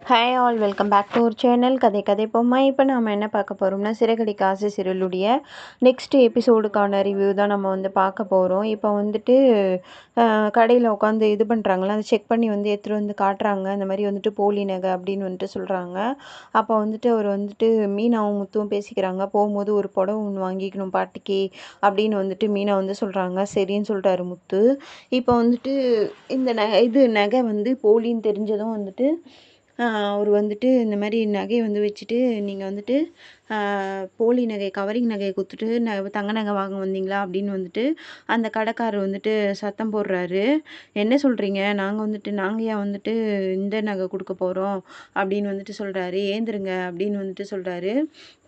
Hi all welcome back to our channel கதை கதைப்போமா. இப்போ நம்ம என்ன பார்க்க போகிறோம்னா, சிறகடிக்க ஆசை சீரியலுடைய நெக்ஸ்ட் எபிசோடுக்கான ரிவ்யூ தான் நம்ம பார்க்க போகிறோம். இப்போ கடையில் உட்காந்து இது பண்ணுறாங்களா, அதை செக் பண்ணி எடுத்துகிட்டு காட்டுறாங்க. அந்த மாதிரி போலி நகை அப்படின்னு சொல்கிறாங்க. அப்போ அவர் மீனாவும் முத்துவும் பேசிக்கிறாங்க. போகும்போது ஒரு புடவை ஒன்று வாங்கிக்கணும் பாட்டிக்கு அப்படின்னு மீனா சொல்கிறாங்க. சரின்னு சொல்லிட்டாரு முத்து. இப்போ இந்த நகை போலின்னு தெரிஞ்சதும் அவர் இந்த மாதிரி நகையை வச்சுட்டு நீங்கள் போலி நகை கவரிங் நகையை கொடுத்துட்டு தங்க நகை வாங்க வந்தீங்களா அப்படின்னு அந்த கடைக்காரர் சத்தம் போடுறாரு. என்ன சொல்கிறீங்க, நாங்கள் நாங்கள் ஏன் இந்த நகை கொடுக்க போகிறோம் அப்படின்னு சொல்கிறாரு. ஏந்திருங்க அப்படின்னு சொல்கிறாரு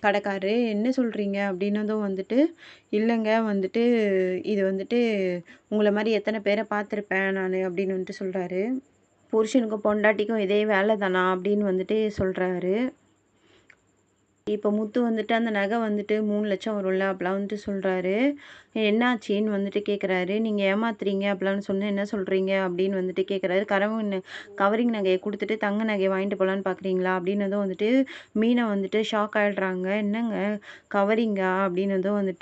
கடைக்காரரு. என்ன சொல்கிறீங்க அப்படின்னதும் இல்லைங்க இது உங்களை மாதிரி எத்தனை பேரை பார்த்துருப்பேன் நான் அப்படின்னு சொல்கிறாரு. புருஷனுக்கும் பொண்டாட்டிக்கும் இதே வேலை தானா அப்படின்னு சொல்கிறாரு. இப்போ முத்து அந்த நகை 3 லட்சம் வரும்ல அப்படிலாம் சொல்கிறாரு. என்னாச்சின்னு கேட்குறாரு. நீங்கள் ஏமாத்துறீங்க அப்படிலாம் சொன்ன என்ன சொல்கிறீங்க அப்படின்னு கேட்குறாரு. கவரிங் நகையை கொடுத்துட்டு தங்க நகையை வாங்கிட்டு போகலான்னு பார்க்குறீங்களா அப்படின்னதும் மீனை ஷாக் ஆகிடுறாங்க. என்னங்க கவரிங்கா அப்படின்னதும்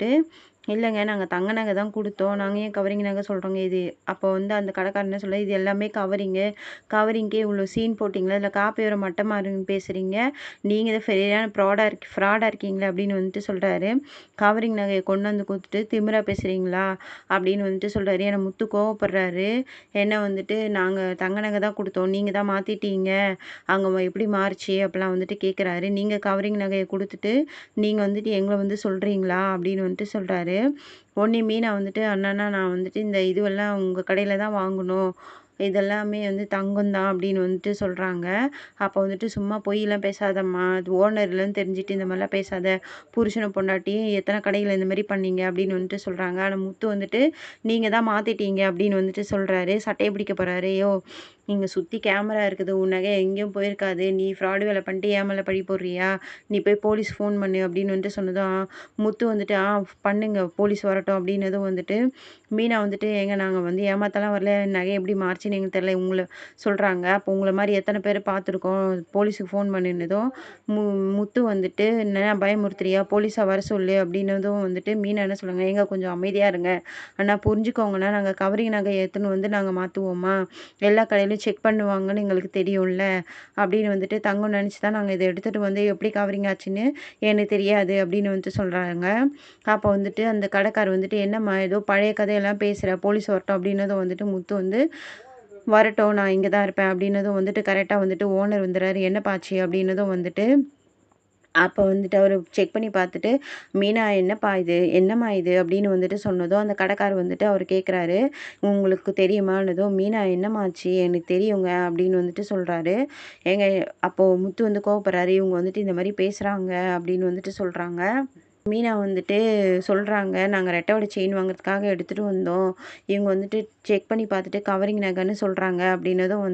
இல்லைங்க, நாங்கள் தங்க நகை தான் கொடுத்தோம், நாங்கள் ஏன் கவரிங் நகை சொல்கிறோங்க இது. அப்போ அந்த கடைக்காரன் என்ன சொல்ல, இது எல்லாமே கவரிங்கே இவ்வளோ சீன் போட்டிங்களா, இல்லை காப்பி வர மட்டமாக பேசுகிறீங்க, நீங்கள் இதை சரியான ஃப்ராடாக இருக்கீங்களா அப்படின்னு சொல்கிறாரு. கவரிங் நகையை கொண்டு கொடுத்துட்டு திமிரா பேசுகிறீங்களா அப்படின்னு சொல்கிறாரு. என்னை முத்து கோவப்படுறாரு. என்ன நாங்கள் தங்க நகை தான் கொடுத்தோம், நீங்கள் தான் மாற்றிட்டீங்க, அங்கே எப்படி மாறிச்சு அப்படிலாம் கேட்குறாரு. நீங்கள் கவரிங் நகையை கொடுத்துட்டு நீங்கள் எங்களை சொல்கிறீங்களா அப்படின்னு சொல்கிறாரு. உடனே மீனா அண்ணா நான் இந்த இதுவெல்லாம் உங்கள் கடையில் தான் வாங்கணும், இதெல்லாமே தங்கம் தான் அப்படின்னு சொல்கிறாங்க. அப்போ சும்மா பொய்யெல்லாம் பேசாதம்மா, அது ஓனர் இல்லைன்னு தெரிஞ்சுட்டு இந்த மாதிரிலாம் பேசாத, புருஷனை பொண்டாட்டி எத்தனை கடையில் இந்த மாதிரி பண்ணீங்க அப்படின்னு சொல்கிறாங்க. ஆனால் முத்து நீங்கள் தான் மாற்றிட்டீங்க அப்படின்னு சொல்கிறாரு. சட்டையை பிடிக்க போகிறாரு. யோ, இங்கே சுற்றி கேமரா இருக்குது, உன் நகை எங்கேயும் போயிருக்காது, நீ ஃப்ராடு வேலை பண்ணிட்டு ஏன் பழி போடுறியா, நீ போய் போலீஸ் ஃபோன் பண்ணு அப்படின்னு சொன்னதும் முத்து பண்ணுங்க போலீஸ் வரட்டும் அப்படின்னதும் மீனா ஏங்க நாங்கள் ஏமாத்தலாம் வரல, நகை எப்படி மாறிச்சுன்னு எங்களுக்கு தெரியல, உங்களை சொல்கிறாங்க. அப்போ உங்களை மாதிரி எத்தனை பேர் பார்த்துருக்கோம், போலீஸுக்கு ஃபோன் பண்ணினதும் முத்து என்ன பயமுறுத்துறியா, போலீஸாக வர சொல்லு அப்படின்னதும் மீனா என்ன சொல்லுங்க, எங்க கொஞ்சம் அமைதியாக இருங்க அண்ணா, புரிஞ்சுக்கோங்கண்ணா, நாங்கள் கவரிங் நகை எடுத்துன்னு நாங்கள் மாற்றுவோமா, எல்லா கடையிலையும் செக் பண்ணுவாங்கன்னு எங்களுக்கு தெரியும்ல அப்படின்னு தங்கம் நினச்சி தான் நாங்கள் இதை எடுத்துகிட்டு எப்படி கவரிங் ஆச்சுன்னு எனக்கு தெரியாது அப்படின்னு சொல்கிறாங்க. அப்போ அந்த கடைக்காரர் என்னம்மா ஏதோ பழைய கதையெல்லாம் பேசுகிற, போலீஸ் வரட்டும் அப்படின்னதும் முத்து வரட்டும் நான் இங்கே தான் இருப்பேன் அப்படின்னதும் கரெக்டாக ஓனர் வந்துடுறாரு. என்ன பாச்சு அப்படின்னதும் அப்போ அவர் செக் பண்ணி பார்த்துட்டு, மீனா என்னப்பா இது, என்னம்மா இது அப்படின்னு சொன்னதும் அந்த கடைக்காரர் அவர் கேட்குறாரு, உங்களுக்கு தெரியுமானதும் மீனா என்னம்மாச்சு, எனக்கு தெரியுங்க அப்படின்னு சொல்கிறாரு. ஏங்க அப்போது முத்து கோவப்படுறாரு. இவங்க இந்த மாதிரி பேசுகிறாங்க அப்படின்னு சொல்கிறாங்க. மீனா சொல்கிறாங்க, நாங்கள் ரெட்டையோட செயின் வாங்குறதுக்காக எடுத்துகிட்டு வந்தோம், இவங்க செக் பண்ணி பார்த்துட்டு கவரிங் நகைன்னு சொல்கிறாங்க அப்படின்னதும்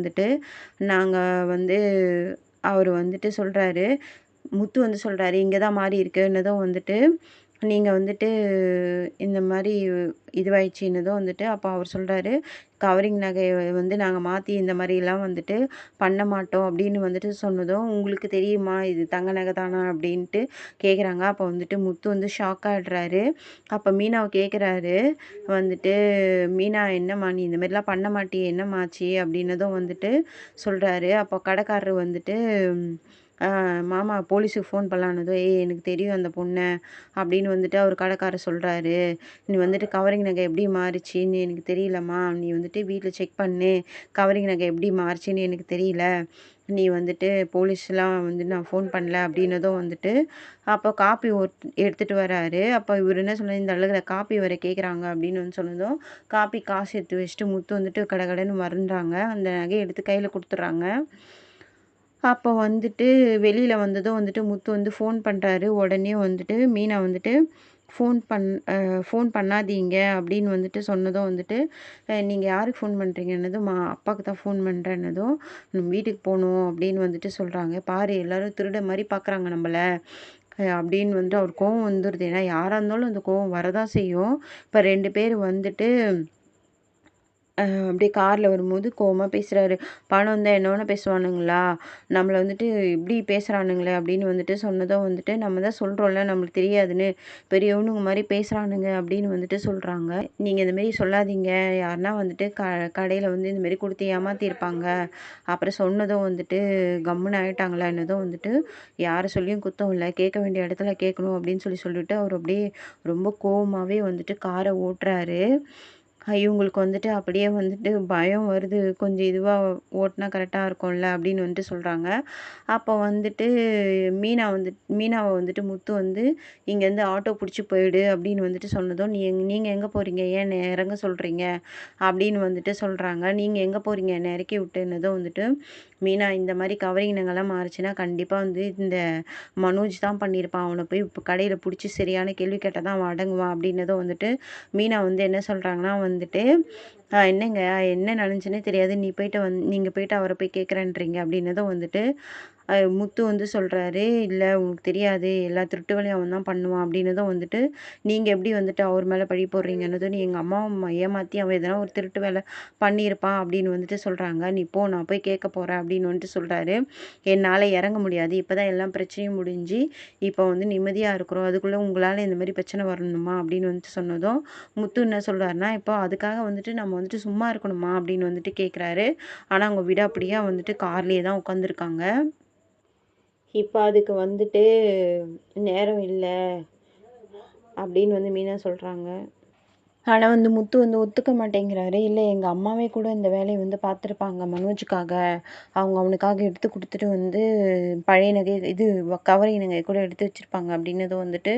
நாங்கள் அவர் சொல்கிறாரு. முத்து சொல்கிறாரு, இங்கே தான் மாறி இருக்குன்னதும் நீங்கள் இந்த மாதிரி இதுவாயிடுச்சின்னதும் அப்போ அவர் சொல்கிறாரு, கவரிங் நகையை நாங்கள் மாற்றி இந்த மாதிரிலாம் பண்ண மாட்டோம் அப்படின்னு சொன்னதும் உங்களுக்கு தெரியுமா இது தங்க நகை தானா அப்படின்ட்டு கேட்குறாங்க. அப்போ முத்து ஷாக் ஆகிடுறாரு. அப்போ மீனாவை கேட்குறாரு, மீனா என்னம்மா நீ இந்த மாதிரிலாம் பண்ண மாட்டியே, என்னம்மாச்சு அப்படின்னதும் சொல்கிறாரு. அப்போ கடைக்காரர் மாமா போலீஸுக்கு ஃபோன் பண்ணலான்னதும் எனக்கு தெரியும் அந்த பொண்ணை அப்படின்னு அவர் கடைக்காரர் சொல்கிறாரு. நீ கவரிங் நகை எப்படி மாறிச்சின்னு எனக்கு தெரியலம்மா, நீ வீட்டில் செக் பண்ணு, கவரிங் நகை எப்படி மாறிச்சின்னு எனக்கு தெரியல, நீ போலீஸ்லாம் நான் ஃபோன் பண்ணல அப்படின்னதும் அப்போ காப்பி எடுத்துகிட்டு வராரு. அப்போ இவர் என்ன சொன்னார், இந்த அழகில் காப்பி வர கேட்குறாங்க அப்படின்னு சொன்னதும் காப்பி காசு எடுத்து வச்சுட்டு முத்து கடைன்னு மறந்துறாங்க. அந்த நகையை எடுத்து கையில் கொடுத்துட்றாங்க. அப்போ வெளியில் வந்ததும் முத்து ஃபோன் பண்ணுறாரு. உடனே மீனா ஃபோன் பண்ணாதீங்க அப்படின்னு சொன்னதும் நீங்கள் யாருக்கு ஃபோன் பண்ணுறீங்கன்னதும் அப்பாவுக்கு தான் ஃபோன் பண்ணுறேன்னதும் வீட்டுக்கு போகணும் அப்படின்னு சொல்கிறாங்க. பாரு எல்லோரும் திருட மாதிரி பார்க்குறாங்க நம்மளை அப்படின்னு அவர் கோவம் வந்துடுது. ஏன்னா யாராக இருந்தாலும் அந்த கோவம் வரதான் செய்யும். இப்போ 2 பேர் அப்படியே காரில் வரும்போது கோவமா பேசுகிறாரு. பணம் இருந்தால் என்ன வேணால் பேசுவானுங்களா, நம்மளை வந்துட்டு இப்படி பேசுகிறானுங்களே அப்படின்னு வந்துட்டு சொன்னதும் வந்துட்டு, நம்ம தான் சொல்கிறோம்ல நம்மளுக்கு தெரியாதுன்னு, பெரியவனுங்க மாதிரி பேசுகிறானுங்க அப்படின்னு வந்துட்டு சொல்கிறாங்க. நீங்கள் இந்தமாரி சொல்லாதீங்க, யாருன்னா வந்துட்டு கடையில் வந்து இந்தமாரி கொடுத்து ஏமாற்றிருப்பாங்க. அப்புறம் சொன்னதும் வந்துட்டு கம்முன்னு ஆயிட்டாங்களா என்னதும் வந்துட்டு, யாரை சொல்லியும் குத்தம் இல்லை, கேட்க வேண்டிய இடத்துல கேட்கணும் அப்படின்னு சொல்லிட்டு அவர் அப்படியே ரொம்ப கோவமாகவே வந்துட்டு காரை ஓட்டுறாரு. இவங்களுக்கு வந்துட்டு அப்படியே வந்துட்டு பயம் வருது. கொஞ்சம் இதுவா ஓட்டுனா கரெக்டா இருக்கும்ல அப்படின்னு வந்துட்டு சொல்றாங்க. அப்போ வந்துட்டு மீனாவ வந்துட்டு முத்து வந்து, "இங்கேருந்து ஆட்டோ புடிச்சு போயிடு" அப்படின்னு வந்துட்டு சொன்னதும், நீங்க எங்க போறீங்க? ஏன் என்ன இறங்க சொல்றீங்க?" அப்படின்னு வந்துட்டு சொல்றாங்க. "நீங்க எங்க போறீங்க? என்ன இறக்கி விட்டுன்னதும்" வந்துட்டு, மீனா இந்த மாரி கவரிங் இனங்கள்லாம் மாறுச்சுன்னா, கண்டிப்பா வந்து இந்த மனோஜ் தான் பண்ணியிருப்பான். அவன போய் இப்ப கடையில புடிச்சு சரியான கேள்வி கேட்டா தான் அவன் அடங்குவான் அப்படின்னதும் வந்துட்டு, மீனா வந்து என்ன சொல்றாங்கன்னா வந்துட்டு, என்னங்க என்ன நடந்துச்சுன்னே தெரியாது. நீங்க போயிட்டு அவர போய் கேட்குறேன்றீங்க" அப்படின்னதும் வந்துட்டு, முத்து வந்து சொல்றாரு, "இல்ல உனக்கு தெரியாது. எல்லா திருட்டு வேலையும் அவன் தான் பண்ணுவான்" அப்படின்னதும் வந்துட்டு, "நீங்க எப்படி வந்துட்டு அவர் மேல பழி போடுறீங்கன்னதும், "நீ எங்க அம்மாவ ஏமாத்தி அவன் எதனா ஒரு திருட்டு வேலை பண்ணியிருப்பான்" அப்படின்னு வந்துட்டு சொல்றாங்க. "நீ போ நான் போய் கேட்க போறேன்" அப்படின்னு வந்துட்டு சொல்றாரு. "என்னால இறங்க முடியாது. இப்பதான் எல்லா பிரச்சனையும் முடிஞ்சு, இப்போ வந்து நிம்மதியா இருக்கிறோம். அதுக்குள்ள உங்களால இந்த மாரி பிரச்சனை வரணுமா?" அப்படின்னு வந்துட்டு சொன்னதும், முத்து என்ன சொல்றாருன்னா, "இப்போ அதுக்காக வந்துட்டு நம்ம வந்துட்டு சும்மா இருக்கணுமா?" அப்படின்னு வந்துட்டு கேட்குறாரு. ஆனா அவங்க விடாப்பிடியா வந்துட்டு கார்லயே தான் உட்காந்துருக்காங்க. இப்ப அதுக்கு வந்துட்டு நேரம் இல்ல அப்படின்னு வந்து மீனா சொல்றாங்க. ஆனா வந்து முத்து வந்து ஒத்துக்க மாட்டேங்கிறாரு. இல்ல எங்க அம்மாவே கூட இந்த வேலைய வந்து பார்த்துருப்பாங்க மனோஜுக்காக. அவங்க அவனுக்காக எடுத்து குடுத்துட்டு வந்து பழைய நகை கவரிங் நகை கூட எடுத்து வச்சிருப்பாங்க அப்டின்னதும் வந்துட்டு,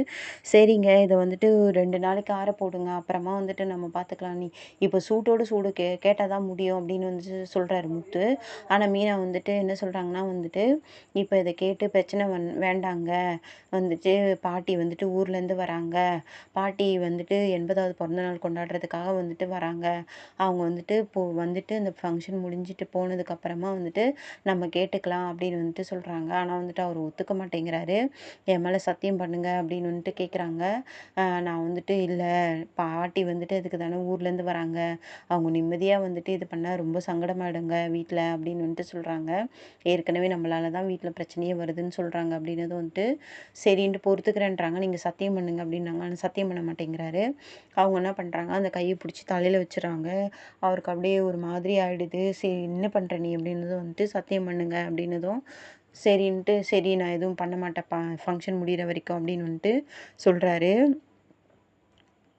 சரிங்க இத வந்துட்டு 2 நாளைக்கு ஆற போடுங்க. அப்புறமா வந்துட்டு நம்ம பார்த்துக்கலாம். இப்போ சூட்டோட சூடு கேட்டா தான் முடியும் அப்டின்னு வந்து சொல்றாரு முத்து. ஆனா மீனா வந்துட்டு என்ன சொல்றாங்கன்னா வந்துட்டு, இப்ப இத கேட்டு பிரச்சனை வேண்டாங்க. வந்துட்டு பாட்டி வந்துட்டு ஊர்லேருந்து வராங்க. பாட்டி வந்துட்டு 80வது பிறந்தநாள் கொண்டாடுறதுக்காக வந்துட்டு வராங்க. அவங்க வந்துட்டு வந்துட்டு அந்த ஃபங்க்ஷன் முடிஞ்சுட்டு போனதுக்கப்புறமா வந்துட்டு நம்ம கேட்டுக்கலாம் அப்படின்னு வந்துட்டு சொல்றாங்க. ஆனா வந்துட்டு அவரு ஒத்துக்க மாட்டேங்கிறாரு. என் மேல சத்தியம் பண்ணுங்க அப்படின்னு வந்துட்டு கேட்குறாங்க. நான் வந்துட்டு இல்ல பாட்டி வந்துட்டு அதுக்கு தானே ஊர்லேருந்து வராங்க. அவங்க நிம்மதியா வந்துட்டு இது பண்ணா ரொம்ப சங்கடமாயிடுங்க வீட்ல அப்படின்னு வந்துட்டு சொல்றாங்க. ஏற்கனவே நம்மளால தான் வீட்ல பிரச்சனையே வருதுன்னு சொல்றாங்க அப்படின்னதும் வந்துட்டு, சரின்ட்டு பொறுத்துக்கிறேன்றாங்க. நீங்க சத்தியம் பண்ணுங்க அப்படின்னாங்க. ஆனா சத்தியம் பண்ண மாட்டேங்கிறாரு. அவங்க என்ன பண்றாங்க, அந்த கைய புடிச்சு தலையில வச்சுறாங்க. அவருக்கு அப்படியே ஒரு மாதிரி ஆயிடுது. "சரி என்ன பண்ற நீ?" அப்படின்னதும் வந்துட்டு, "சத்தியம் பண்ணுங்க" அப்படின்னதும், சரின்ட்டு, "சரி நான் எதுவும் பண்ண மாட்டேன்ப்பா, ஃபங்ஷன் முடியிற வரைக்கும்" அப்படின்னு வந்துட்டு சொல்றாரு.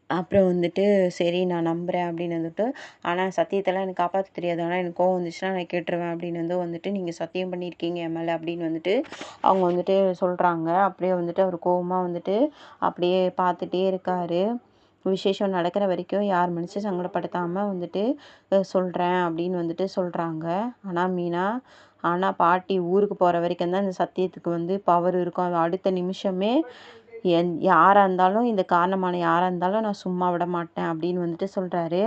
அப்புறம் வந்துட்டு, "சரி நான் நம்புறேன்" அப்படின்னு வந்துட்டு, "ஆனா சத்தியத்தெல்லாம் எனக்கு காப்பாத்த தெரியாது. ஆனா எனக்கு கோவம் வந்துச்சுன்னா நான் கேட்டுருவேன்" அப்படின்னு வந்துட்டு, "நீங்க சத்தியம் பண்ணியிருக்கீங்க என் மேல" அப்படின்னு வந்துட்டு அவங்க வந்துட்டு சொல்றாங்க. அப்படியே வந்துட்டு அவரு கோவமா வந்துட்டு அப்படியே பார்த்துட்டே இருக்காரு. விசேஷம் நடக்கிற வரைக்கும் யார் மனசையும் சங்கடப்படுத்தாம வந்துட்டு சொல்றேன் அப்படின்னு வந்துட்டு சொல்றாங்க. ஆனா மீனா, ஆனா பாட்டி ஊருக்கு போற வரைக்கும் தான் இந்த சத்தியத்துக்கு வந்து பவர் இருக்கும். அது அடுத்த நிமிஷமே யாரா இருந்தாலும் இந்த காரணமான யாரா இருந்தாலும் நான் சும்மா விட மாட்டேன் அப்படின்னு வந்துட்டு சொல்றாரு.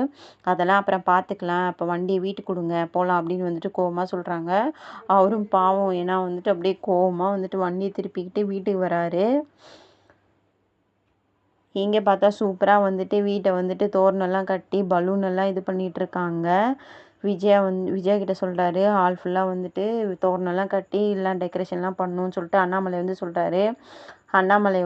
அதெல்லாம் அப்புறம் பார்த்துக்கலாம். அப்ப வண்டிய வீட்டுக்கு குடுங்க போலாம் அப்படின்னு வந்துட்டு கோவமா சொல்றாங்க. அவரும் பாவம் ஏன்னா வந்துட்டு அப்படியே கோவமா வந்துட்டு வண்டிய திருப்பிக்கிட்டு வீட்டுக்கு வராரு. இங்க பார்த்தா சூப்பரா வந்துட்டு வீட்ட வந்துட்டு தோரணம்லாம் கட்டி பலூன் எல்லாம் இது பண்ணிட்டு இருக்காங்க. விஜயா கிட்ட சொல்றாரு. ஹால் ஃபுல்லா வந்துட்டு தோரணம்லாம் கட்டி எல்லாம் டெக்கரேஷன்லாம் பண்ணணும்னு சொல்லிட்டு அண்ணாமலை வந்து சொல்றாரு. அண்ணாமலை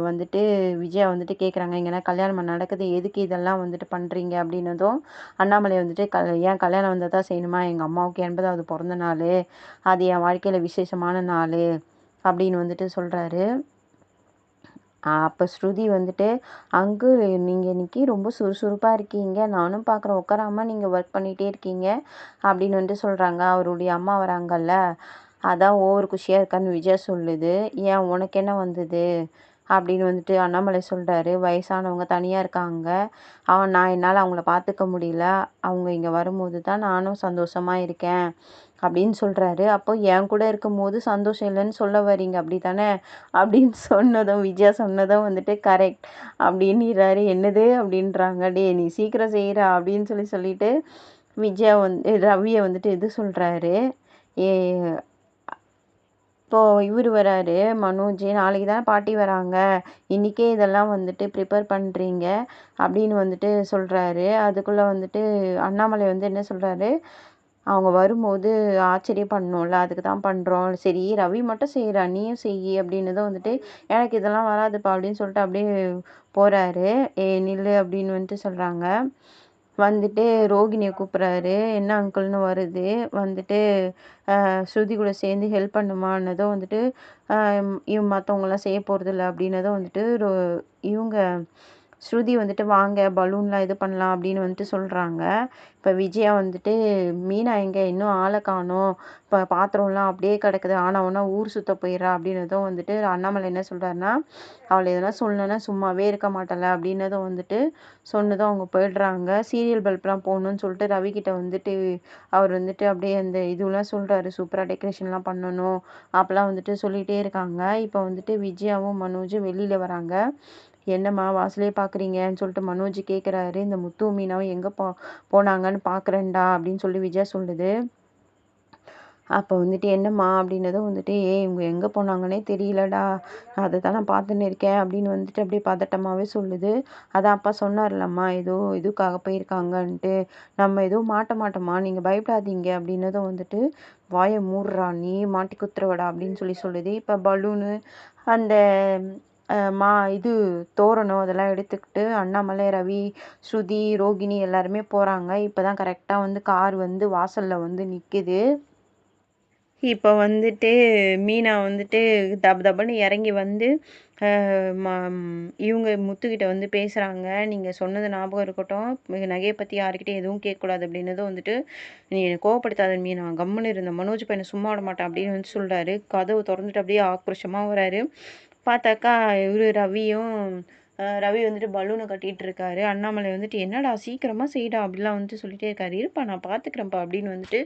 வந்துட்டு விஜயா வந்துட்டு கேட்குறாங்க, "இங்கேனா கல்யாணம் நடக்குது. எதுக்கு இதெல்லாம் வந்துட்டு பண்றீங்க?" அப்படின்னதும், அண்ணாமலை வந்துட்டு, "ஏன் கல்யாணம் வந்தா தான் செய்யணுமா? எங்க அம்மாவுக்கு 80வது பிறந்த நாளு. அது என் வாழ்க்கையில விசேஷமான நாளு." அப்படின்னு வந்துட்டு சொல்றாரு. அப்ப ஸ்ருதி வந்துட்டு, "அங்கிள் நீங்க இன்னைக்கு ரொம்ப சுறுசுறுப்பா இருக்கீங்க. நானும் பார்க்குறேன். உட்காராம நீங்க ஒர்க் பண்ணிட்டே இருக்கீங்க." அப்படின்னு வந்துட்டு சொல்றாங்க. அவருடைய அம்மா வராங்கல்ல, "அதான் ஓவர் குஷியா இருக்கான்னு" விஜயா சொல்லுது. "ஏன் உனக்கு என்ன வந்தது?" அப்படின்னு வந்துட்டு அண்ணாமலை சொல்றாரு. "வயசானவங்க தனியா இருக்காங்க. என்னால அவங்கள பார்த்துக்க முடியல. அவங்க இங்க வரும்போது தான் நானும் சந்தோஷமா இருக்கேன்." அப்படின்னு சொல்றாரு. அப்போ என் கூட இருக்கும்போது சந்தோஷம் இல்லைன்னு சொல்ல வரீங்க அப்படித்தானே? அப்படின்னு விஜயா சொன்னதும் வந்துட்டு கரெக்ட் அப்படின்னுறாரு. என்னது அப்படின்றாங்க. டேய் நீ சீக்கிரம் செய்யறா அப்படின்னு சொல்லிட்டு விஜயா வந்து ரவியை வந்துட்டு இது சொல்றாரு. ஏ இப்போது இவர் வராரு மனோஜ், நாளைக்கு தானே பாட்டி வராங்க, இன்றைக்கே இதெல்லாம் வந்துட்டு ப்ரிப்பேர் பண்ணுறீங்க அப்படின்னு வந்துட்டு சொல்கிறாரு. அதுக்குள்ளே வந்துட்டு அண்ணாமலை வந்து என்ன சொல்கிறாரு, அவங்க வரும்போது ஆச்சரியப்படணும்ல, அதுக்கு தான் பண்ணுறோம். சரி ரவி மட்டும் செய்கிறா, நீயும் செய் அப்படின்னதும் வந்துட்டு எனக்கு இதெல்லாம் வராதுப்பா அப்படின்னு சொல்லிட்டு அப்படியே போகிறாரு. நில்லு அப்படின்னு வந்துட்டு சொல்கிறாங்க. வந்துட்டு ரோகிணியை கூப்பிட்றாரு. என்ன அங்கிள்னு வருது. வந்துட்டு ஸ்ருதி கூட சேர்ந்து ஹெல்ப் பண்ணுமான்னதும் வந்துட்டு மற்றவங்களாம் செய்ய போகிறதில்ல அப்படின்னதும் வந்துட்டு இவங்க ஸ்ருதி வந்துட்டு வாங்க பலூன்லாம் இது பண்ணலாம் அப்படின்னு வந்துட்டு சொல்கிறாங்க. இப்போ விஜயா வந்துட்டு மீனா எங்கே இன்னும் ஆளை காணோம், இப்போ பாத்திரம்லாம் அப்படியே கிடக்குது, ஆனால் ஊர் சுற்ற போயிடுறா அப்படின்னதும் வந்துட்டு அண்ணாமலை என்ன சொல்கிறாருன்னா, அவளை எதனா சொல்லணுன்னா சும்மாவே இருக்க மாட்டல அப்படின்னதும் வந்துட்டு சொன்னதும் அவங்க போயிடுறாங்க. சீரியல் பல்ப்லாம் போடணும்னு சொல்லிட்டு ரவிக்கிட்ட வந்துட்டு அவர் வந்துட்டு அப்படியே அந்த இதுவெலாம் சொல்கிறாரு, சூப்பராக டெக்கரேஷன்லாம் பண்ணணும் அப்போலாம் வந்துட்டு சொல்லிகிட்டே இருக்காங்க. இப்போ வந்துட்டு விஜயாவும் மனோஜும் வெளியில் வராங்க. என்னம்மா வாசலே பார்க்குறீங்கன்னு சொல்லிட்டு மனோஜ் கேட்குறாரு. இந்த முத்து மீனாவும் எங்கே போனாங்கன்னு பார்க்குறேன்டா அப்படின்னு சொல்லி விஜயா சொல்லுது. அப்போ வந்துட்டு என்னம்மா அப்படின்னதும் வந்துட்டு இவங்க எங்கே போனாங்கன்னே தெரியலடா, அதை தான் நான் பார்த்துன்னு இருக்கேன் அப்படின்னு வந்துட்டு அப்படியே பதட்டமாகவே சொல்லுது. அதான் அப்பா சொன்னார்லம்மா ஏதோ இதுக்காக போயிருக்காங்கன்ட்டு, நம்ம எதுவும் மாட்ட மாட்டோம்மா நீங்கள் பயப்படாதீங்க அப்படின்னதும் வந்துட்டு வாயை மூடுறா நீ மாட்டி குத்துறவடா அப்படின்னு சொல்லுது. இப்போ பலூனு அந்த இது தோரணம் அதெல்லாம் எடுத்துக்கிட்டு அண்ணாமலை, ரவி, ஸ்ருதி, ரோகிணி எல்லாருமே போகிறாங்க. இப்போ தான் கரெக்டாக வந்து கார் வந்து வாசலில் வந்து நிற்குது. இப்போ வந்துட்டு மீனா வந்துட்டு தபன்னு இறங்கி வந்து இவங்க முத்துக்கிட்ட வந்து பேசுகிறாங்க. நீங்கள் சொன்னது ஞாபகம் இருக்கட்டும், நகையை பற்றி யாருக்கிட்டே எதுவும் கேட்கக்கூடாது அப்படின்னதும் வந்துட்டு நீ கோவப்படுத்தாத மீனா, கம்முன்னு இருந்த மனோஜ் பையனை சும்மா விட மாட்டேன் அப்படின்னு வந்து சொல்கிறாரு. கதவு திறந்துட்டு அப்படியே ஆக்ரோஷமாக வராரு. பார்த்தாக்கா இவர் ரவி வந்துட்டு பலூனை கட்டிகிட்டு இருக்காரு. அண்ணாமலை வந்துட்டு என்னடா சீக்கிரமாக செய்டா அப்படிலாம் வந்துட்டு சொல்லிகிட்டே இருக்காரு. இருப்பா நான் பார்த்துக்கிறேன்ப்பா அப்படின்னு வந்துட்டு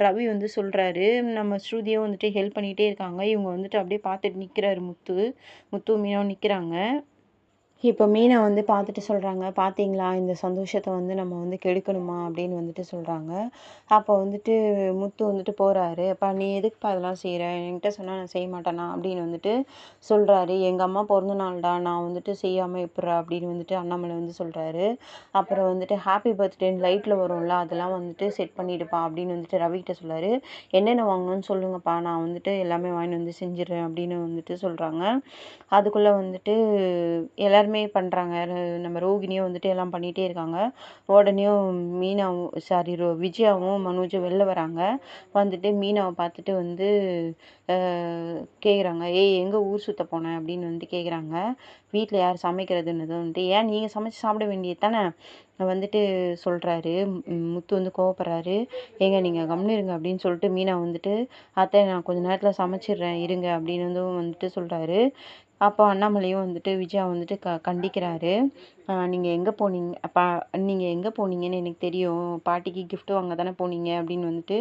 ரவி வந்து சொல்கிறாரு. நம்ம ஸ்ருதியும் வந்துட்டு ஹெல்ப் பண்ணிகிட்டே இருக்காங்க. இவங்க வந்துட்டு அப்படியே பார்த்துட்டு நிற்கிறாரு முத்து மீனாவும் நிற்கிறாங்க. இப்போ மீனா வந்து பார்த்துட்டு சொல்கிறாங்க, பார்த்தீங்களா இந்த சந்தோஷத்தை வந்து நம்ம வந்து கெடுக்கணுமா அப்படின்னு வந்துட்டு சொல்கிறாங்க. அப்போ வந்துட்டு முத்து வந்துட்டு போகிறாரு. அப்பா நீ எதுக்குப்பா அதெல்லாம் செய்கிற, என்கிட்ட சொன்னால் நான் செய்ய மாட்டேனா அப்படின்னு வந்துட்டு சொல்கிறாரு. எங்கள் அம்மா பிறந்த நாள்டா, நான் வந்துட்டு செய்யாமல் எப்பட்றா அப்படின்னு வந்துட்டு அண்ணாமலை வந்து சொல்கிறாரு. அப்புறம் வந்துட்டு ஹாப்பி பர்த்டேன்னு லைட்டில் வரும்ல, அதெல்லாம் வந்துட்டு செட் பண்ணிவிடுப்பா அப்படின்னு வந்துட்டு ரவிக்கிட்ட சொல்கிறாரு. என்னென்ன வாங்கணும்னு சொல்லுங்கப்பா, நான் வந்துட்டு எல்லாமே வாங்கிட்டு வந்து செஞ்சிடுறேன் அப்படின்னு வந்துட்டு சொல்கிறாங்க. அதுக்குள்ளே வந்துட்டு எல்லாருமே பண்ணுறாங்க. நம்ம ரோகிணியும் வந்துட்டு எல்லாம் பண்ணிகிட்டே இருக்காங்க. உடனேயும் மீனாவும் விஜயாவும் மனோஜும் வெளில வராங்க. வந்துட்டு மீனாவை பார்த்துட்டு வந்து கேட்குறாங்க, எங்கே ஊர் சுற்ற போனேன் அப்படின்னு வந்துட்டு கேட்குறாங்க. வீட்டில் யார் சமைக்கிறதுன்னதும் வந்துட்டு ஏன் நீங்கள் சமைச்சு சாப்பிட வேண்டியது தானே வந்துட்டு சொல்கிறாரு. முத்து வந்து கோவப்படுறாரு. ஏங்க நீங்கள் கம்முன்னு இருங்க அப்படின்னு சொல்லிட்டு மீனா வந்துட்டு அத்தை நான் கொஞ்ச நேரத்தில் சமைச்சிடுறேன் இருங்க அப்படின்னு வந்துட்டு சொல்கிறாரு. அப்போ அண்ணாமலையும் வந்துட்டு விஜயா வந்துட்டு கண்டிக்கிறாரு. நீங்கள் எங்கே போனீங்க நீங்கள் எங்கே போனீங்கன்னு எனக்கு தெரியும், பாட்டிக்கு கிஃப்ட் வாங்க தானே போனீங்க அப்படின்னு வந்துட்டு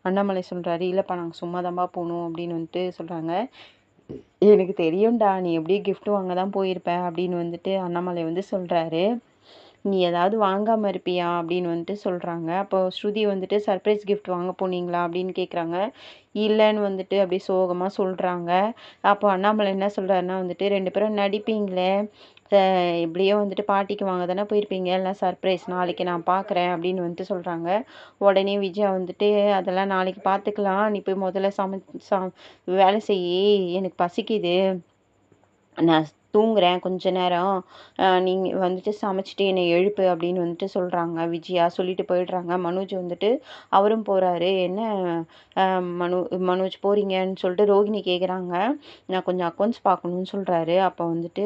அண்ணாமலை சொல்கிறாரு. இல்லைப்பா நாங்கள் சும்மா தான்ப்பா போகணும் அப்படின்னு வந்துட்டு சொல்கிறாங்க. எனக்கு தெரியும்டா நீ எப்படியும் கிஃப்ட் வாங்க தான் போயிருப்ப அப்படின்னு வந்துட்டு அண்ணாமலை வந்து சொல்கிறாரு. நீ ஏதாவது வாங்காமல் இருப்பியா அப்படின்னு வந்துட்டு சொல்கிறாங்க. அப்போ ஸ்ருதி வந்துட்டு சர்ப்ரைஸ் கிஃப்ட் வாங்க போனீங்களா அப்படின்னு கேட்குறாங்க. இல்லைன்னு வந்துட்டு அப்படியே சோகமாக சொல்கிறாங்க. அப்போ அண்ணாமலை என்ன சொல்கிறாருன்னா வந்துட்டு 2 பேரும் நடிப்பீங்களே, எப்படியோ வந்துட்டு பாட்டிக்கு வாங்க தானே போயிருப்பீங்க, எல்லாம் சர்ப்ரைஸ் நாளைக்கு நான் பார்க்குறேன் அப்படின்னு வந்துட்டு சொல்கிறாங்க. உடனே விஜயா வந்துட்டு அதெல்லாம் நாளைக்கு பார்த்துக்கலாம், நீ போய் முதல்ல வேலை செய்யி, எனக்கு பசிக்குது, நான் தூங்குறேன் கொஞ்ச நேரம், நீங்கள் வந்துட்டு சமைச்சிட்டு என்னை எழுப்பு அப்படின்னு வந்துட்டு சொல்கிறாங்க. விஜயா சொல்லிட்டு போயிடுறாங்க. மனோஜ் வந்துட்டு அவரும் போகிறாரு. என்ன மனோஜ் போகிறீங்கன்னு சொல்லிட்டு ரோகிணி கேட்குறாங்க. நான் கொஞ்சம் அக்கௌண்ட்ஸ் பார்க்கணுன்னு சொல்கிறாரு. அப்போ வந்துட்டு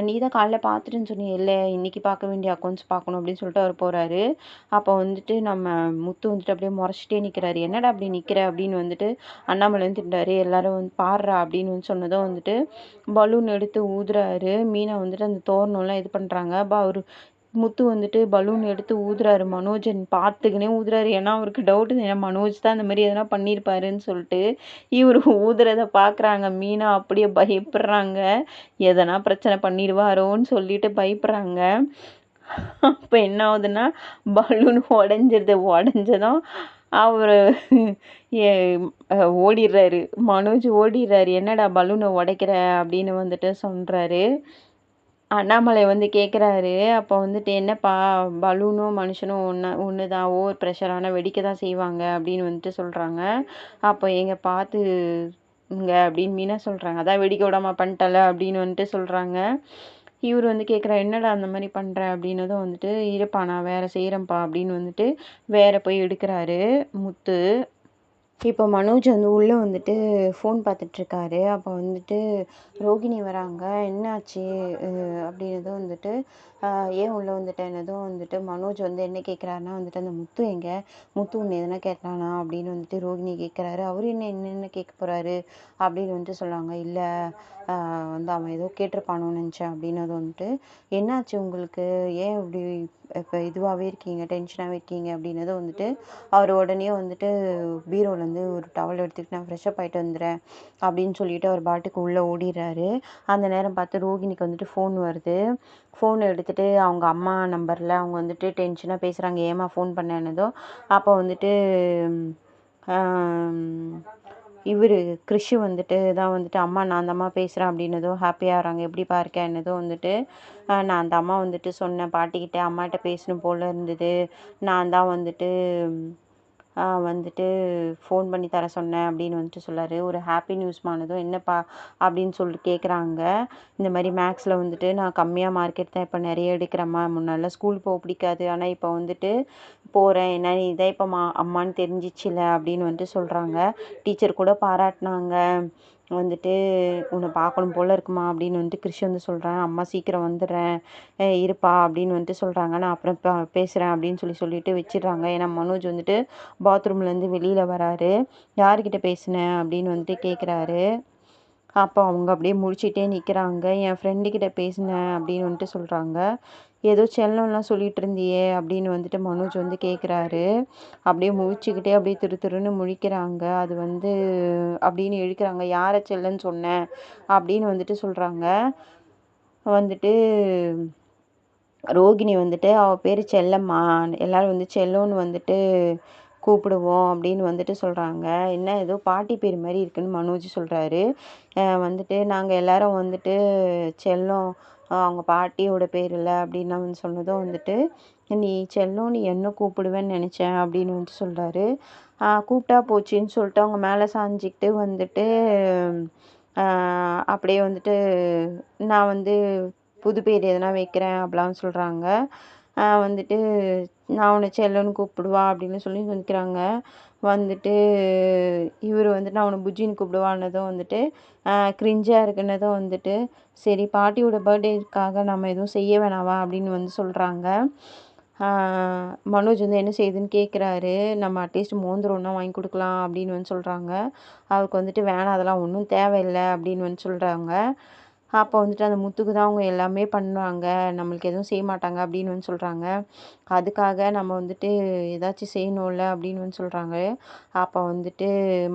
நீ தான் காலைல பார்த்துட்டுன்னு சொன்னீங்க, இல்லை இன்றைக்கி பார்க்க வேண்டிய அக்கௌண்ட்ஸ் பார்க்கணும் அப்படின்னு சொல்லிட்டு அவர் போகிறாரு. அப்போ வந்துட்டு நம்ம முத்து வந்துட்டு அப்படியே முறைச்சிட்டே நிற்கிறாரு. என்னடா அப்படி நிற்கிற அப்படின்னு வந்துட்டு அண்ணாமலை வந்து திட்டாரு. எல்லாரும் வந்து பாடுறா அப்படின்னு வந்து சொன்னதும் வந்துட்டு பலூன் எடுத்து ஊதுறாரு. மீனா வந்துட்டு அந்த தோரணம்லாம் இது பண்ணுறாங்க. அவர் முத்து வந்துட்டு பலூன் எடுத்து ஊதுறாரு. மனோஜன் பார்த்துக்கினே ஊதுறாரு. ஏன்னா அவருக்கு டவுட்டு, ஏன்னா மனோஜ் தான் இந்த மாதிரி எதனா பண்ணியிருப்பாருன்னு சொல்லிட்டு இவர் ஊதுறதை பார்க்குறாங்க. மீனா அப்படியே பயப்படுறாங்க, எதனா பிரச்சனை பண்ணிடுவாரோன்னு சொல்லிட்டு பயப்படுறாங்க. அப்போ என்ன ஆகுதுன்னா பலூன் உடஞ்சிருது. உடஞ்சதும் அவரு எ ஓடிர்றாரு. மனோஜ் ஓடிர்றாரு. "என்னடா பலூன உடைக்கிற?" அப்படின்னு வந்துட்டு சொல்றாரு. அண்ணாமலை வந்து கேட்குறாரு. அப்போ வந்துட்டு, "என்னப்பா பலூனும் மனுஷனும் ஒண்ணு தான். ஓவர் ப்ரெஷர் ஆனா வெடிக்க தான் செய்வாங்க." அப்படின்னு வந்துட்டு சொல்றாங்க. அப்போ "ஏங்க பாத்துங்க" அப்படின்னு மீனா சொல்றாங்க. "அதான் வெடிக்க விடாம பண்ட்டல" அப்படின்னு வந்துட்டு சொல்றாங்க. இவரு வந்து கேட்குறாரு, "என்னடா அந்த மாரி பண்ற?" அப்படின்னதும் வந்துட்டு, "இருப்பா நான் வேற செய்றேன்ப்பா" அப்படின்னு வந்துட்டு வேற போய் எடுக்குறாரு முத்து. இப்போ மனோஜ் வந்து உள்ள வந்துட்டு ஃபோன் பார்த்துட்ருக்காரு. அப்போ வந்துட்டு ரோகிணி வராங்க. "என்னாச்சு?" அ அப்படின்னதும் வந்துட்டு, அ "ஏன் உள்ள வந்துட்டேன்னதும்" வந்துட்டு மனோஜ் வந்து என்ன கேட்குறாருன்னா வந்துட்டு, "அந்த முத்து எங்க? முத்து உன்ன எதனா கேட்டானா?" அப்படின்னு வந்துட்டு ரோகிணி கேட்குறாரு. அவரு என்ன கேட்க போறாரு? அப்படின்னு வந்துட்டு சொல்றாங்க. "இல்ல அ வந்து அவன் ஏதோ கேட்டிருப்பானோன்னு நெனச்சேன்" அப்படின்னதும் வந்துட்டு, "என்னாச்சு உங்களுக்கு? ஏன் இப்படி இப்ப இதுவாவே இருக்கீங்க? டென்ஷனாவே இருக்கீங்க?" அப்படின்னதும் வந்துட்டு, அவர் உடனே வந்துட்டு பீரோலேருந்து ஒரு டவல் எடுத்துக்கிட்டு நான் ஃப்ரெஷ்அப் ஆகிட்டு வந்துடுறேன் அப்படின்னு சொல்லிட்டு அவர் பாட்டுக்கு உள்ளே ஓடிடுறாரு. அந்த நேரம் பார்த்து ரோகிணிக்கு வந்துட்டு ஃபோன் வருது. ஃபோன் எடுத்துட்டு அவங்க அம்மா நம்பரில் அவங்க வந்துட்டு டென்ஷனாக பேசுகிறாங்க. ஏம்மா ஃபோன் பண்ணேன்னதும் அப்போ வந்துட்டு இவர் கிறிஷு வந்துட்டு தான் வந்துட்டு அம்மா நான் தாம்மா பேசுகிறேன் அப்படின்னதும் ஹாப்பியாகிறாங்க. எப்படிப்பா இருக்கேன்னதும் வந்துட்டு நான் அந்த அம்மா வந்துட்டு சொன்னேன் பாட்டிக்கிட்ட அம்மாட்ட பேசணும் போல் இருந்தது. நான் தான் வந்துட்டு வந்துட்டு ஃபோன் பண்ணி தர சொன்னேன் அப்படின்னு வந்துட்டு சொல்லாரு. ஒரு ஹாப்பி நியூஸ்மானதும் என்னப்பா அப்படின்னு சொல்லி கேட்குறாங்க. இந்த மாதிரி மேக்ஸில் வந்துட்டு நான் கம்மியாக மார்க் எடுத்தேன். இப்போ நிறைய எடுக்கிறேம்மா. முன்னாடிலாம் ஸ்கூல் போக பிடிக்காது. ஆனால் இப்போ வந்துட்டு போகிறேன். என்ன இதான் இப்போ அம்மான்னு தெரிஞ்சிச்சுல அப்படின்னு வந்துட்டு சொல்கிறாங்க. டீச்சர் கூட பாராட்டினாங்க. வந்துட்டு உன்னை பார்க்கணும் போல் இருக்குமா அப்படின்னு வந்துட்டு கிறிஷ் வந்து சொல்கிறேன். அம்மா சீக்கிரம் வந்துடுறேன் இருப்பா அப்படின்னு வந்துட்டு சொல்கிறாங்க. நான் அப்புறம் பேசுகிறேன் அப்படின்னு சொல்லிட்டு வச்சிடுறாங்க. ஏன்னா மனோஜ் வந்துட்டு பாத்ரூம்லேருந்து வெளியில் வராரு. யார்கிட்ட பேசினேன் அப்படின்னு வந்துட்டு கேட்குறாரு. அப்போ அவங்க அப்படியே முழிச்சிட்டே நிற்கிறாங்க. என் ஃப்ரெண்டுக்கிட்ட பேசினேன் அப்படின்னு வந்துட்டு சொல்கிறாங்க. ஏதோ செல்லம்லாம் சொல்லிட்டு இருந்தியே அப்படின்னு வந்துட்டு மனோஜ் வந்து கேட்குறாரு. அப்படியே முழிச்சுக்கிட்டே அப்படியே திரு திருன்னு முழிக்கிறாங்க. அது வந்து அப்படின்னு இழுக்கிறாங்க. யாரை செல்லன்னு சொன்னேன் அப்படின்னு வந்துட்டு சொல்கிறாங்க. வந்துட்டு ரோகிணி வந்துட்டு அவள் பேர் செல்லம்மா. எல்லாரும் வந்து செல்லோன்னு வந்துட்டு கூப்பிடுவோம் அப்படின்னு வந்துட்டு சொல்கிறாங்க. என்ன ஏதோ பாட்டி பேர் மாதிரி இருக்குன்னு மனோஜ் சொல்கிறாரு. வந்துட்டு நாங்கள் எல்லாரும் வந்துட்டு செல்லம் அவங்க பாட்டியோட பேர் இல்லை அப்படின்னு வந்து சொன்னதும் வந்துட்டு நீ செல்லம் நீ என்ன கூப்பிடுவேன்னு நினச்சேன் அப்படின்னு வந்துட்டு சொல்கிறாரு. கூப்பிட்டா போச்சுன்னு சொல்லிட்டு அவங்க மேலே சாஞ்சிக்கிட்டு வந்துட்டு அப்படியே வந்துட்டு நான் வந்து புது பேர் எதனா வைக்கிறேன் அப்படிலாம் சொல்கிறாங்க. வந்துட்டு நான் உன்னை செல்லன்னு கூப்பிடுவா அப்படின்னு சொல்லி நிற்கிறாங்க. வந்துட்டு இவர் வந்துட்டு நான் உன்னை புஜ்ஜின்னு கூப்பிடுவான்னதும் வந்துட்டு கிரிஞ்சாக இருக்குன்னதும் வந்துட்டு சரி பாட்டியோட பர்த்டேக்காக நம்ம எதுவும் செய்ய வேணாவா அப்படின்னு வந்து சொல்கிறாங்க. மனோஜ் வந்து என்ன செய்யுதுன்னு கேட்குறாரு. நம்ம அட்லீஸ்ட் மோதிரம் ஒன்றா வாங்கி கொடுக்கலாம் அப்படின்னு வந்து சொல்கிறாங்க. அவருக்கு வந்துட்டு வேணாம் அதெல்லாம் ஒன்றும் தேவையில்லை அப்படின்னு வந்து சொல்கிறாங்க. அப்போ வந்துட்டு அந்த முத்துக்கு தான் அவங்க எல்லாமே பண்ணுவாங்க. நம்மளுக்கு எதுவும் செய்ய மாட்டாங்க அப்படின்னு வந்து சொல்கிறாங்க. அதுக்காக நம்ம வந்துட்டு ஏதாச்சும் செய்யணும்ல அப்படின்னு வந்து சொல்கிறாங்க. அப்போ வந்துட்டு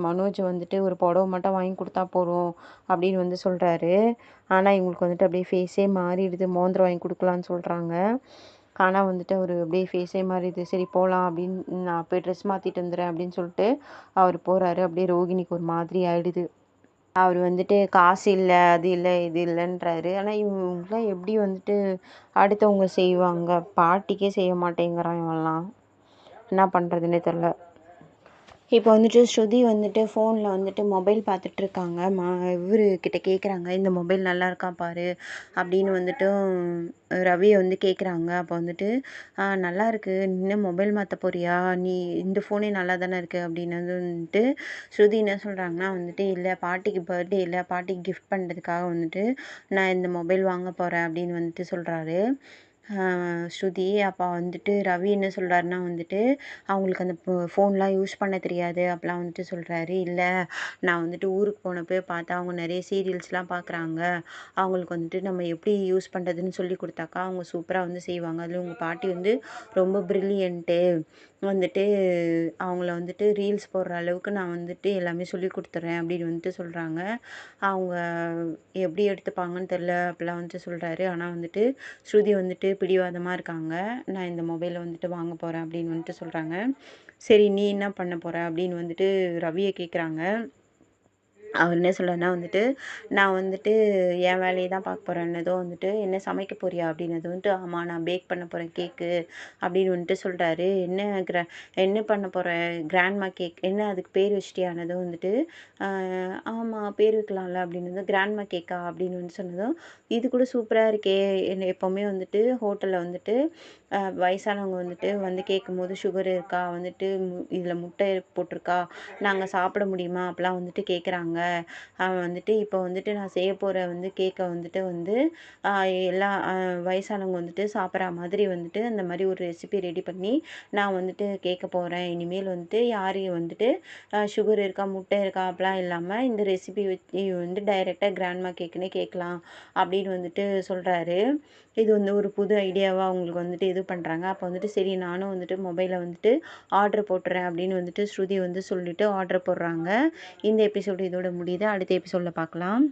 மனோஜ் வந்துட்டு ஒரு புடவ மட்டும் வாங்கி கொடுத்தா போதும் அப்படின்னு வந்து சொல்கிறாரு. ஆனால் இவங்களுக்கு வந்துட்டு அப்படியே ஃபேஸே மாறிடுது. மோதிரம் வாங்கி கொடுக்கலான்னு சொல்கிறாங்க. ஆனால் வந்துட்டு அவர் அப்படியே ஃபேஸே மாறிடுது. சரி போகலாம் அப்படின்னு நான் போய் ட்ரெஸ் மாற்றிட்டு வந்துடுறேன் அப்படின்னு சொல்லிட்டு அவர் போகிறாரு. அப்படியே ரோகிணிக்கு ஒரு மாதிரி ஆயிடுது. அவர் வந்துட்டு காசு இல்ல, அது இல்ல, இது இல்லன்றாரு. ஆனா இவங்கலாம் எப்படி வந்துட்டு அடுத்தவங்க செய்வாங்க? பாட்டிக்கே செய்ய மாட்டேங்கிறான் இவன்லாம். என்ன பண்றதுன்னே தெரியல. இப்போ வந்துட்டு ஸ்ருதி வந்துட்டு ஃபோனில் வந்துட்டு மொபைல் பார்த்துட்ருக்காங்க. இவரு கிட்ட கேட்குறாங்க, "இந்த மொபைல் நல்லா இருக்கா பாரு" அப்படின்னு வந்துட்டு ரவியை வந்து கேட்குறாங்க. அப்போ வந்துட்டு நல்லா இருக்கு. நீ என்ன மொபைல் மாற்ற போறியா? நீ இந்த ஃபோனே நல்லா தானே இருக்கு அப்படின்னது வந்துட்டு ஸ்ருதி என்ன சொல்கிறாங்கன்னா வந்துட்டு, "இல்லை பாட்டிக்கு பர்த்டே இல்லை, பாட்டிக்கு கிஃப்ட் பண்ணுறதுக்காக வந்துட்டு நான் இந்த மொபைல் வாங்க போகிறேன்" அப்படின்னு வந்துட்டு சொல்கிறாரு. ஸ்ருதி அப்போ வந்துட்டு ரவி என்ன சொல்கிறாருன்னா வந்துட்டு அவங்களுக்கு அந்த ஃபோன்லாம் யூஸ் பண்ண தெரியாது அப்படிலாம் வந்துட்டு சொல்கிறாரு. இல்லை நான் வந்துட்டு ஊருக்கு போனப்போ பார்த்தா அவங்க நிறைய சீரியல்ஸ்லாம் பார்க்குறாங்க. அவங்களுக்கு வந்துட்டு நம்ம எப்படி யூஸ் பண்ணுறதுன்னு சொல்லி கொடுத்தாக்கா அவங்க சூப்பராக வந்து செய்வாங்க. அதில் உங்கள் பாட்டி வந்து ரொம்ப ப்ரில்லியண்ட்டு. வந்துட்டு அவங்கள வந்துட்டு ரீல்ஸ் போடுற அளவுக்கு நான் வந்துட்டு எல்லாமே சொல்லி கொடுத்துட்றேன் அப்படின்னு வந்துட்டு சொல்கிறாங்க. அவங்க எப்படி எடுத்துப்பாங்கன்னு தெரில அப்படிலாம் வந்துட்டு சொல்கிறாரு. ஆனால் வந்துட்டு ஸ்ருதி வந்துட்டு பிடிவாதமாக இருக்காங்க. நான் இந்த மொபைலை வந்துட்டு வாங்க போகிறேன் அப்படின்னு வந்துட்டு சொல்கிறாங்க. சரி நீ என்ன பண்ண போற அப்படின்னு வந்துட்டு ரவியை கேட்குறாங்க. அவர் என்ன சொல்றாருன்னா வந்துட்டு, நான் வந்துட்டு என் வேலைய தான் பார்க்க போறேன்னதும் வந்துட்டு, "என்ன சமைக்க போறியா?" அப்படின்னது வந்துட்டு, "ஆமா நான் பேக் பண்ண போறேன் கேக்கு" அப்படின்னு வந்துட்டு சொல்றாரு. "என்ன பண்ண போற? கிராண்ட்மா கேக் என்ன அதுக்கு பேர் வச்சிட்டியான்னதும்?" வந்துட்டு, "அ ஆமா பேர் வைக்கலாம்ல" அப்படின்னதும், "கிராண்ட்மா கேக்கா?" அப்படின்னு வந்து சொன்னதும், "இது கூட சூப்பரா இருக்கே! என்ன எப்பவுமே வந்துட்டு ஹோட்டல்ல வந்துட்டு வயசானவங்க வந்துட்டு வந்து கேட்கும்போது சுகர் இருக்கா? வந்துட்டு இதில முட்டை போட்டிருக்கா? நாங்க சாப்பிட முடியுமா?" அப்பலாம் வந்துட்டு கேட்குறாங்க. வந்துட்டு இப்போ வந்துட்டு நான் செய்ய போற வந்து கேக்க வந்துட்டு வந்து அ எல்லா வயசானவங்க வந்துட்டு சாப்பிட்ற மாதிரி வந்துட்டு அந்த மாரி ஒரு ரெசிபி ரெடி பண்ணி நான் வந்துட்டு கேட்க போறேன். இனிமேல் வந்துட்டு யாரையும் வந்துட்டு சுகர் இருக்கா, முட்டை இருக்கா அப்படிலாம் இல்லாம இந்த ரெசிபி வச்சு வந்து டைரக்ட்டா கிராண்ட்மா கேக்குன்னே கேட்கலாம் அப்படின்னு வந்துட்டு சொல்றாரு. இது வந்து ஒரு புது ஐடியாவா அவங்களுக்கு வந்துட்டு இது பண்றாங்க. அப்போ வந்துட்டு சரி நானும் வந்துட்டு மொபைல்ல வந்துட்டு ஆர்டர் போட்டுறேன் அப்படின்னு வந்துட்டு ஸ்ருதி வந்து சொல்லிட்டு ஆர்டர் போடுறாங்க. இந்த எபிசோடு இதோட முடியுது. அடுத்த எபிசோட்ல பார்க்கலாம்.